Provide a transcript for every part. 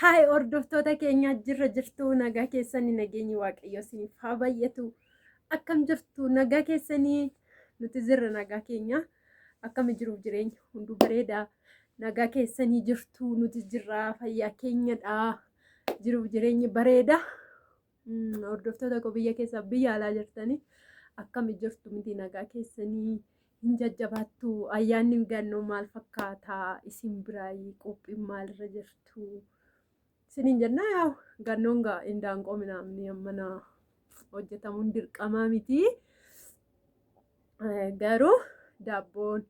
Hai hordoftoota keenya jirtu nagaa keessanii nageenyi waaqayyo isiniif haa baay'atu. Akkam jirtu nagaa keessanii nuti jirra nagaa keenya akkam jiruuf jireenya hunduu bareeda. Nagaa keessanii jirtu nuti jirra fayyaa keenyadha. Jiruuf jireenyi bareeda. Hordoftoota koo biyya keessa biyya alaa jirtanii akkam jirtu miti nagaa keessanii hin jajjabaattu. Ayyaanni gannoo maal fakkaata isin biraayii qophiin maalirra jirtu? Sinin jenna yaa gannoon indaanqoo minaamni mana hojjetamuun dirqamaa miti. Garuu daabboon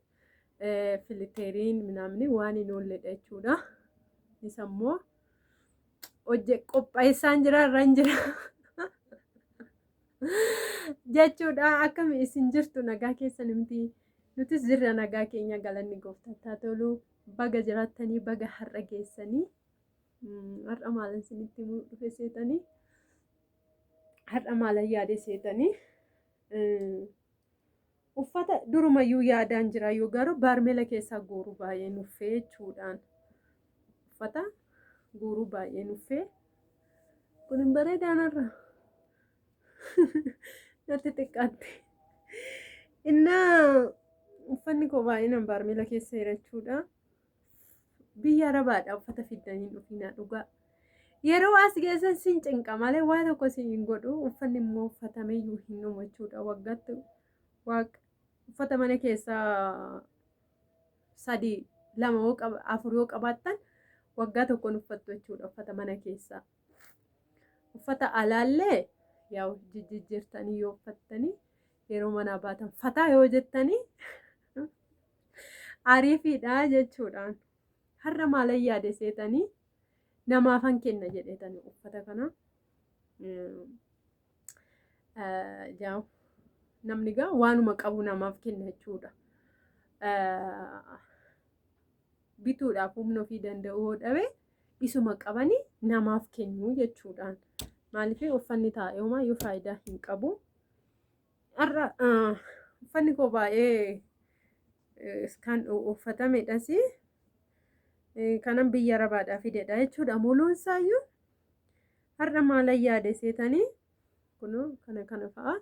filiteeriin minaamni waan hin oolledha jechuudha. Isa immoo qopheessaan jira irra hin jira jechuudha. Akkami isin jirtu nagaa keessan miti nutis jirra nagaa keenya galanni gooftaa tolu baga jiraattanii baga har'a geessanii. Har'a maalan isinitti dhufe seetanii har'a maalan yaade seetanii uffata durumayyuu yaadaan jira yoo garuu baarmela keessaa guuruu baay'ee nuffee jechuudhaan uffata guuruu baay'ee nuffee kun hin bareedaan har'a natti xiqqaatte innaa uffanni koo baay'inaan baarmela keessa jira jechuudha. Biyya arabaadha uffata fiddanii dhufina dhugaa yeroo as geessan sin cinqa malee waa tokko sin hin godhu uffanni immoo uffatameyyuu hin dhumu jechuudha. Waggaatti uffata mana keessaa 3 2 4 yoo qabaattan waggaa tokkoon uffattu jechuudha. Uffata mana keessaa uffata alaallee yaa jijjiirtanii yoo uffattanii yeroo manaa baatan fataa yoo jettanii ariifiidha jechuudhaan. Har'a maalan yaade seetanii namaafan kenna jedhetanii uffata kana namni gaa waanuma qabu namaaf kenna jechuudha. Bituudhaaf humna ofii danda'uu dhabe isuma qabanii namaaf kennu jechuudhaan. Maaliif uffanni taa'ee faayidaa hin qabu. Har'a uffanni koo baay'ee kan uffatamedhas. Kanan biyya arabaadhaa fidedha jechuudha. Muluun isaayyuu har'a maalan yaade seetanii kunoo kana fa'a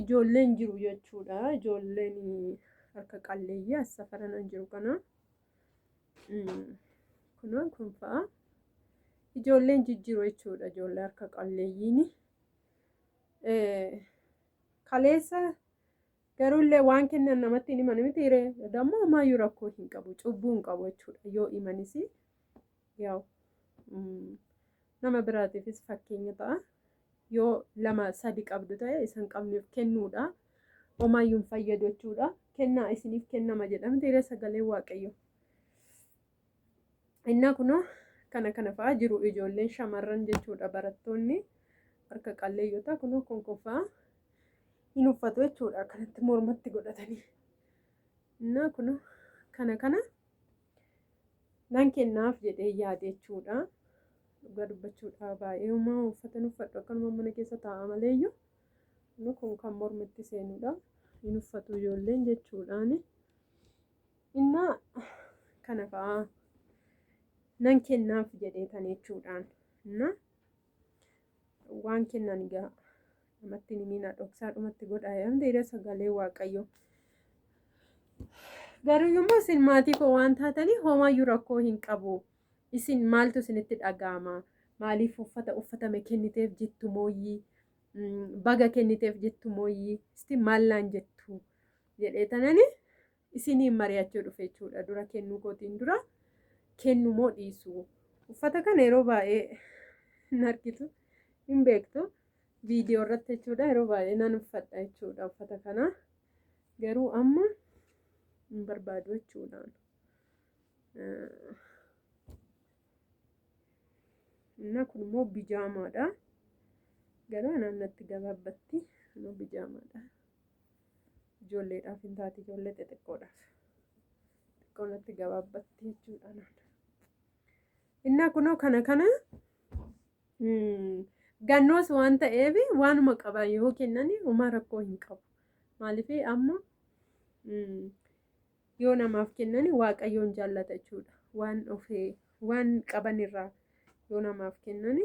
ijoolleen jiru jechuudha. Ijoolleen harka qalleeyyii as safaran jiru kana kunoo kun fa'a ijoolleen jijjiru jechuudha. Ijoollee harka qalleeyyiin kaleessa garuullee waan kennan namatti hin himan miti hiree dammoo maayyuu rakkoo hin qabu cubbuu hin qabu jechuudha. Yoo himanis yaa nama biraatiifis fakkeenya ta'a. Yoo 2 3 qabdu ta'e isan qabneef kennuudha. Omaayyuu hin fayyadu jechuudha. Kennaa isiniif kennama jedhamti hiree sagalee waaqayyo. Innaa kunoo kana fa'aa jiru ijoolleen shamarran jechuudha. Barattoonni harka qalleeyyotaa kunoo konkolfaa hin uffatu jechuudha. Kanatti mormatti godhatanii innaa kunoo kana nan kennaaf jedhee yaade jechuudha. Dhugaa dubbachuudha baay'ee uffatan uffadhu akkanuma mana keessa taa'a maleeyyuu kun kan mormatti seenuudha. Hin uffatu ijoolleen jechuudhaan innaa kana fa'aa nan kennaaf jedheetan jechuudhaan innaa waan kennan egaa namatti nimiina dhoksaadhumatti godhaa jedhamte sagalee waaqayyo. Garuu yommuu isin maatii koo waan taatanii homaayyuu rakkoo hin qabu. Isin maaltu isinitti dhaga'ama? Maaliif uffata uffatame kenniteef jettu mooyyii? Baga kenniteef jettu mooyyii? Isti maallaan jettu? Jedheetanani isiniin mari'achuu dhufe jechuudha. Dura kennuu kootiin dura kennu moo dhiisu? Uffata kana yeroo baay'ee hin argitu hin beektu. Viidiyoo irratti jechuudha yeroo baay'ee nan uffadha jechuudha uffata kana. Garuu amma hin barbaadu jechuudhaan. Innaa kun immoo bijaamaadha. Garuu naannatti gabaabbatti immoo bijaamaadha. Ijoolleedhaaf hin taate ijoollee xixiqqoodhaaf. Xiqqoonatti gabaabbatti jechuudha. Innaa kunoo kana gannoos waan ta'eef waanuma qaban yoo kennan homaa rakkoo hin qabu. Maaliif amma yoo namaaf kennan waaqayyoon jaallata jechuudha. Waan ofee waan qaban irraa yoo namaaf kennani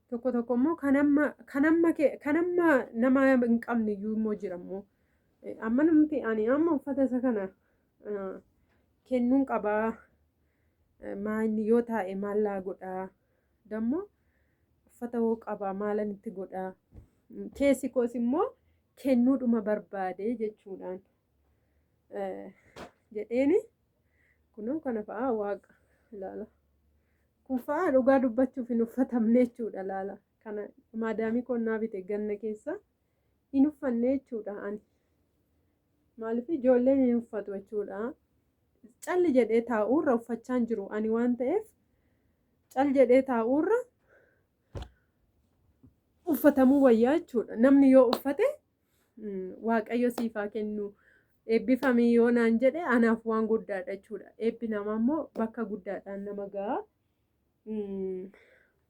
tokko tokko immoo kan amma nama hin qabne iyyuu immoo jira immoo amma namti ani amma uffata isa kana kennuun qabaa maanni yoo taa'e maallaa godhaa dammoo uffata hoo qabaa maalan itti godhaa keessi koos immoo kennuudhuma barbaade jechuudhaan jedheeni kunoo kana fa'aa waaqa ilaala kun fa'aa dhugaa dubbachuuf hin uffatamne jechuudha laala kana maadaamii konnaa bite ganna keessa hin uffanne jechuudha ani maaliif ijoolleen hin uffatu jechuudha calli jedhee taa'uurra uffachaa hin jiru ani waan ta'eef cal jedhee taa'uurra uffatamuu wayyaa jechuudha namni yoo uffate waaqayyo siifaa kennu eebbifamii yoo naan jedhe anaaf waan guddaadha jechuudha eebbi namaa immoo bakka guddaadhaan nama gahaa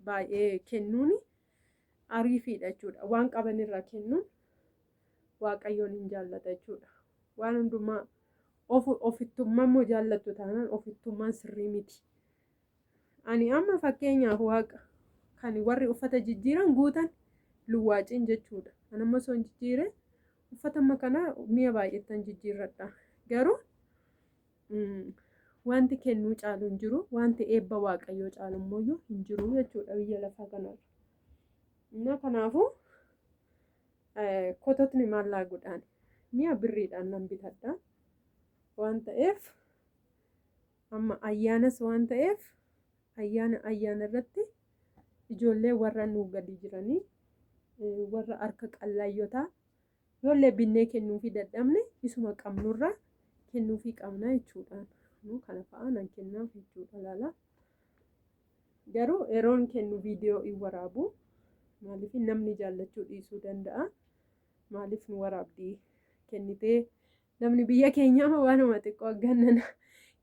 baay'ee kennuun ariifiidha jechuudha waan qabanirraa kennuun waaqayyoon hin jaallata jechuudha waan hundumaa ofittummaa immoo jaallattu taanaan ofittummaan sirrii miti ani amma fakkeenyaaf waaqa kan warri uffata jijjiiran guutan luwwaaciin jechuudha anamma osoo hin jijjiire uffata amma kana mi'a baay'eettan jijjiirradha garuu wanti kennuu caalu hin jiru wanti eebba waaqayyoo caalu immoo hin jiru jechuudha biyya lafaa kanarra እና kanaafuu kototni maallaa godhaan mi'a birriidhaan nan bitadha waan ta'eef amma ayyaanas waan ta'eef ayyaana irratti ijoollee warra nuu gadi jiranii warra harka qallayyotaa yoollee binnee kennuufii dadhabne isuma qabnurra kennuufii qabna jechuudhaan kana fa'aa nan kennaaf jechuudha laala garuu yeroon kennu viidiyoo hin waraabu maaliif namni jaallachuu dhiisuu danda'a maaliif nu waraabdii kennitee namni biyya keenyaa waanuma xiqqoo gannana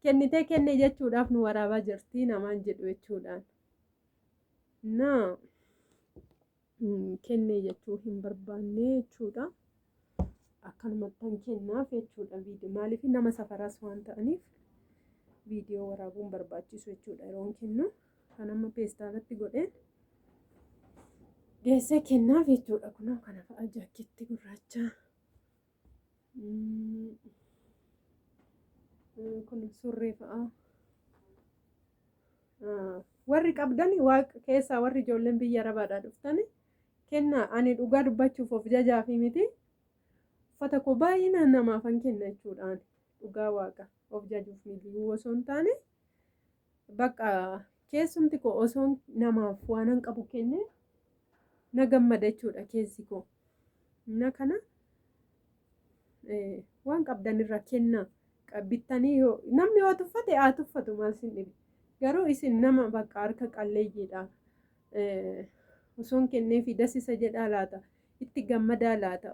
kennitee kenne jechuudhaaf nu waraabaa jirtii namaan jedhu jechuudhaan na kenne jechuu hin barbaanne jechuudha akkanumattan kennaaf jechuudha viidiyoo maaliif nama safaraas waan ta'aniif viidiyoo waraabuun barbaachisu jechuudha yeroon kennu kan amma peestaalatti godheen geessee kennaaf jechuudha kunoo kana fa'aa jaakeetti gurraacha kun surree fa'aa warri qabdani waaqa keessaa warri ijoolleen biyya arabaadhaa dhuftani kennaa ani dhugaa dubbachuuf of jajaa fi miti uffata koo baay'inaan namaafan kenna jechuudhaan dhugaa waaqa of jajuuf miti osoo hin taane bakka keessumti koo osoo namaaf waanan qabu kenne na gammada jechuudha keessi koo na kana waan qabdanirra kennaa qabittanii namni yoo tuffate haa tuffatu maal sin dhibe garuu isin nama bakka harka qalleeyyiidha osoon kennee fi dasisa jedhaa laata itti gammadaa laata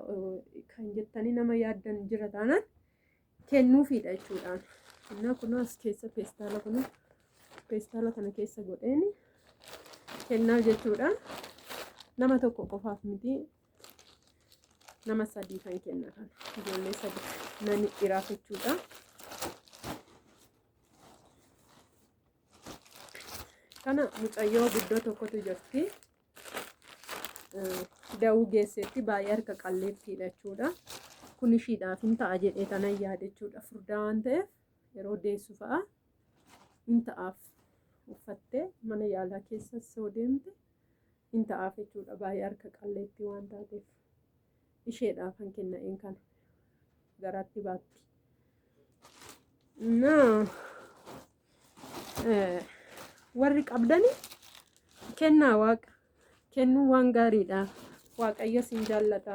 kan jettanii nama yaaddan jira taanaan kennuufiidha jechuudhaan innaa kunoo as keessa peestaala kana keessa godheeni kennaaf jechuudha nama tokko qofaaf miti nama sadii kan kenna kan ijoollee sadii nani dhiraaf jechuudha kana mucayyoo guddoo tokkotu jirti da'uu geesseetti baay'ee harka qalleettiidha jechuudha kun ishiidhaaf hin ta'a jedhee tanan yaada jechuudha furdaa waan ta'eef yeroo deessu fa'a hin ta'aaf uffattee mana yaalaa keessa soo deemte hin ta'aaf jechuudha baay'ee harka qalleetti waan taateef isheedhaaf kan kenna'een kana garaatti baatti warri qabdani kennaa waaqa kennuu waan gaariidha waaqayyo sin jaallata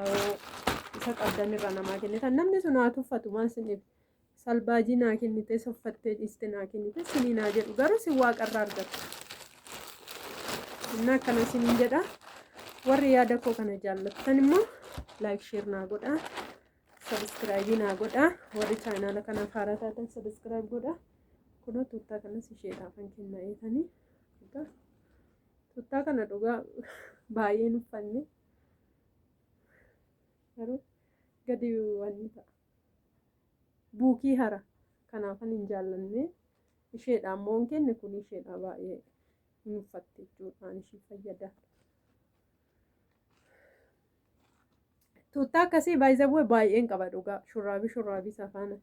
isa qabdanirra namaa kennitan namni sun haa tuffatu maal sin dhibe salbaajii naa kennite soffattee dhiiste naa kennite sinii naa jedhu garuu sin waaqarraa argatu innaa akkana sinin jedha warri yaada koo kana jaallattan immoo laayik sheer naa godhaa sabskraayibii naa godhaa warri chaanaala kanaaf haaraa taatan sabskraayib godhaa kunoo tuuttaa kanas isheedhaafan kenna eetanii tuuttaa kana dhugaa baay'een uffanne garuu gadi wanni ta'a buukii hara kanaafan hin jaallanne isheedhaan moon kenne kun isheedhaa baay'ee hin uffatte jechuudhaan ishii fayyada. Tuuttaa akkasii baay'ee baay'een qaba dhugaa shurraabii safaana.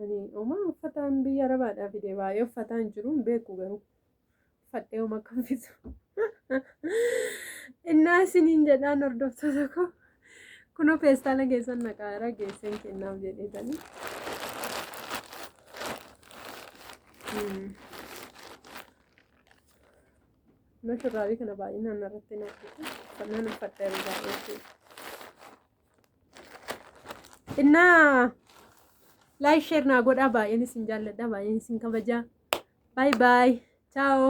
Ani homaa uffataan biyya arabaadhaa fide baay'ee uffataan jiruun beeku garuu uffadhee homa kanfisu. Innaa isiniin jedhaan hordoftoota koo kunoo feestaala keessan naqaara geesseen kennaaf jedheetanii. Kunoo shurraabii kana baay'inaan irratti naqatu uffannaan uffadheeru baay'ee. Innaa like share naa godhaa baay'een isin jaalladha baay'een isin kabajaa. Bye bye. Ciao.